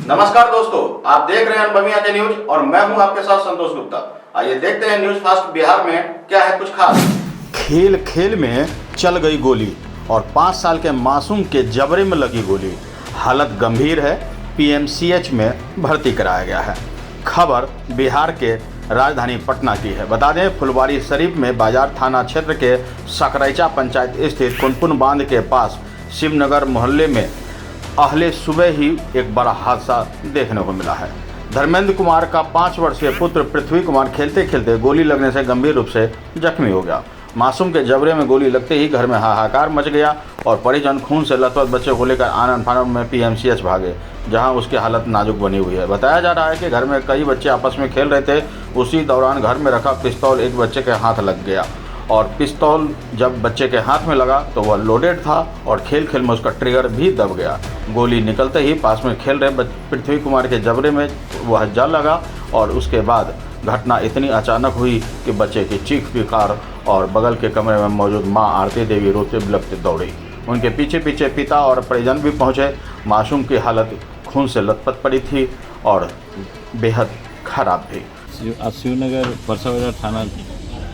नमस्कार दोस्तों, आप देख रहे हैं अनुभवी आंखें न्यूज और मैं हूं आपके साथ संतोष गुप्ता। आइए देखते हैं न्यूज फास्ट बिहार में क्या है कुछ खास। खेल खेल में चल गई गोली और 5 साल के मासूम के जबड़े में लगी गोली। हालत गंभीर है, पीएमसीएच में भर्ती कराया गया है। खबर बिहार के राजधानी पटना की है। बता दें, फुलवारी शरीफ में बाजार थाना क्षेत्र के सकरैचा पंचायत स्थित कुनकुन बांध के पास शिवनगर मोहल्ले में अहले सुबह ही एक बड़ा हादसा देखने को मिला है। धर्मेंद्र कुमार का 5 वर्षीय पुत्र पृथ्वी कुमार खेलते खेलते गोली लगने से गंभीर रूप से जख्मी हो गया। मासूम के जबड़े में गोली लगते ही घर में हाहाकार मच गया और परिजन खून से लथपथ बच्चे को लेकर आनन फानन में पीएमसीएच भागे, जहां उसकी हालत नाजुक बनी हुई है। बताया जा रहा है कि घर में कई बच्चे आपस में खेल रहे थे। उसी दौरान घर में रखा पिस्तौल एक बच्चे के हाथ लग गया और पिस्तौल जब बच्चे के हाथ में लगा तो वह लोडेड था और खेल खेल में उसका ट्रिगर भी दब गया। गोली निकलते ही पास में खेल रहे पृथ्वी कुमार के जबड़े में वह जा लगा और उसके बाद घटना इतनी अचानक हुई कि बच्चे की चीख पुकार और बगल के कमरे में मौजूद मां आरती देवी रोते बिलखते दौड़ी। उनके पीछे पीछे पिता और परिजन भी पहुंचे। मासूम की हालत खून से लथपथ पड़ी थी और बेहद खराब थी। शिवनगर परसा बाजार थाना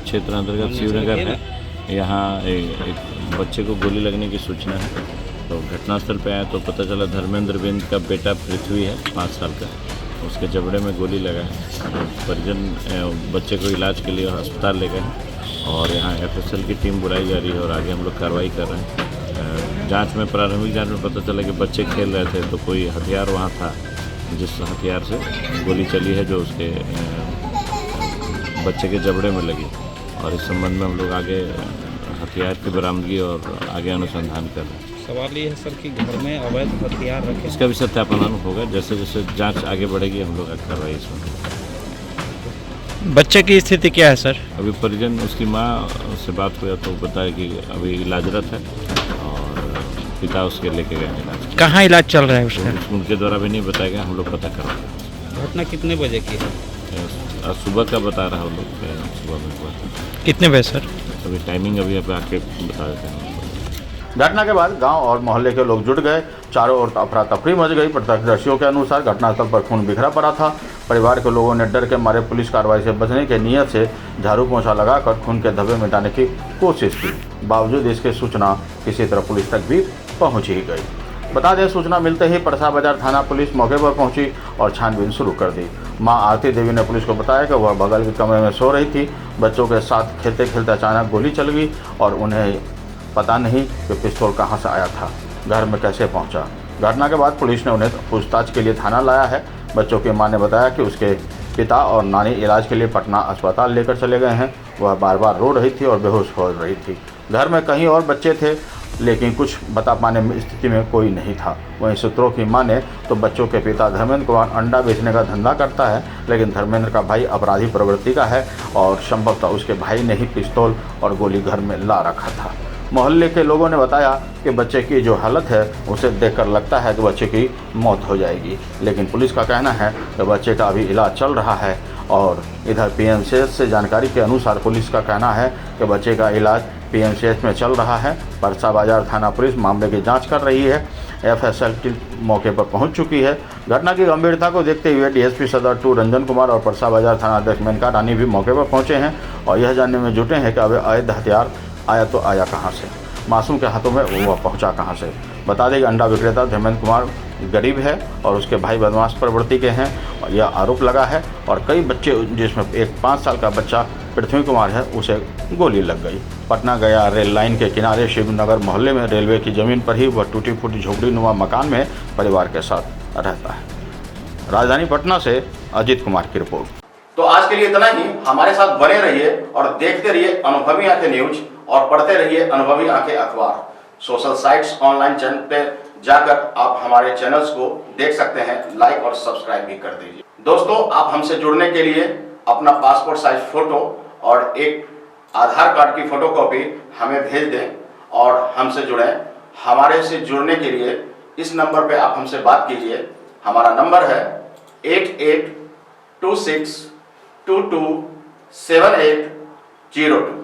क्षेत्र अंतर्गत शिवनगर है। यहाँ एक बच्चे को गोली लगने की सूचना है, तो घटनास्थल पे आया तो पता चला धर्मेंद्र बिंद का बेटा पृथ्वी है 5 साल का, उसके जबड़े में गोली लगा है। तो परिजन बच्चे को इलाज के लिए अस्पताल ले गए हैं और यहाँ एफएसएल की टीम बुलाई जा रही है और आगे हम लोग कार्रवाई कर रहे हैं। जांच में प्रारंभिक जांच में पता चला कि बच्चे खेल रहे थे तो कोई हथियार वहाँ था, जिस हथियार से गोली चली है जो उसके बच्चे के जबड़े में लगी। और इस संबंध में हम लोग आगे हथियार की बरामदगी और आगे अनुसंधान कर रहे हैं। सवाल ये है सर कि घर में अवैध हथियार रखे, इसका भी सत्यापन होगा। जैसे जैसे जांच आगे बढ़ेगी हम लोग कार्रवाई इसमें। बच्चे की स्थिति क्या है सर? अभी परिजन उसकी माँ से बात हुआ तो बताया कि अभी इलाजरत है और पिता उसके लेके गए इलाज। कहाँ इलाज चल रहा है उसका? उनके द्वारा भी नहीं बताया गया, हम लोग पता कर रहे हैं। घटना कितने बजे की है? सुबह का बता रहा हूँ लोग, सुबह में हुआ। कितने बजे सर? अभी टाइमिंग अभी आके बता देते हैं। घटना के बाद गांव और मोहल्ले के लोग जुट गए। चारों ओर अफरा तफरी मच गई। प्रत्यक्षदर्शियों के अनुसार घटनास्थल पर खून बिखरा पड़ा था। परिवार के लोगों ने डर के मारे पुलिस कार्रवाई से बचने की नीयत से झाड़ू पोंछा लगाकर खून के धब्बे मिटाने की कोशिश की। बावजूद इसके सूचना किसी तरह पुलिस तक भी पहुंच ही गई। बता दें, सूचना मिलते ही परसा बाजार थाना पुलिस मौके पर पहुंची और छानबीन शुरू कर दी। मां आरती देवी ने पुलिस को बताया कि वह बगल के कमरे में सो रही थी। बच्चों के साथ खेलते खेलते अचानक गोली चल गई और उन्हें पता नहीं कि पिस्तौल कहां से आया था, घर में कैसे पहुंचा। घटना के बाद पुलिस ने उन्हें पूछताछ के लिए थाना लाया है। बच्चों की मां ने बताया कि उसके पिता और नानी इलाज के लिए पटना अस्पताल लेकर चले गए हैं। वह बार बार रो रही थी और बेहोश हो रही थी। घर में कहीं और बच्चे थे लेकिन कुछ बता पाने में स्थिति में कोई नहीं था। वहीं सूत्रों की माने तो बच्चों के पिता धर्मेंद्र कुमार अंडा बेचने का धंधा करता है, लेकिन धर्मेंद्र का भाई अपराधी प्रवृत्ति का है और संभवतः उसके भाई ने ही पिस्तौल और गोली घर में ला रखा था। मोहल्ले के लोगों ने बताया कि बच्चे की जो हालत है उसे देखकर लगता है कि बच्चे की मौत हो जाएगी, लेकिन पुलिस का कहना है कि बच्चे का अभी इलाज चल रहा है। और इधर पीएमसीएच से जानकारी के अनुसार पुलिस का कहना है कि बच्चे का इलाज पीएमसीएच में चल रहा है। परसा बाजार थाना पुलिस मामले की जांच कर रही है। एफएसएल की मौके पर पहुंच चुकी है। घटना की गंभीरता को देखते हुए डीएसपी सदर 2 रंजन कुमार और परसा बाजार थाना अध्यक्ष मेनका रानी भी मौके पर पहुंचे हैं और यह जानने में जुटे हैं कि अब अवैध हथियार आया तो आया कहाँ से, मासूम के हाथों में वह पहुंचा कहाँ से। बता दें कि अंडा विक्रेता धर्मेंद्र कुमार गरीब है और उसके भाई बदमाश प्रवृत्ति के हैं और यह आरोप लगा है। और कई बच्चे, जिसमें एक 5 साल का बच्चा पृथ्वी कुमार है, उसे गोली लग गई। पटना गया रेल लाइन के किनारे शिवनगर मोहल्ले में रेलवे की ज़मीन पर ही वह टूटी फूटी झोपड़ी नुमा मकान में परिवार के साथ रहता है। राजधानी पटना से अजीत कुमार की रिपोर्ट। तो आज के लिए इतना ही। हमारे साथ बने रहिए और देखते रहिए अनुभवी आंखें न्यूज और पढ़ते रहिए अनुभवी आंखें अखबार। सोशल साइट्स, ऑनलाइन चैनल पे जाकर आप हमारे चैनल्स को देख सकते हैं। लाइक और सब्सक्राइब भी कर दीजिए। दोस्तों, आप हमसे जुड़ने के लिए अपना पासपोर्ट साइज फोटो और एक आधार कार्ड की फोटोकॉपी हमें भेज दें और हमसे जुड़ें। हमारे से जुड़ने के लिए इस नंबर पे आप हमसे बात कीजिए। हमारा नंबर है 8826227802।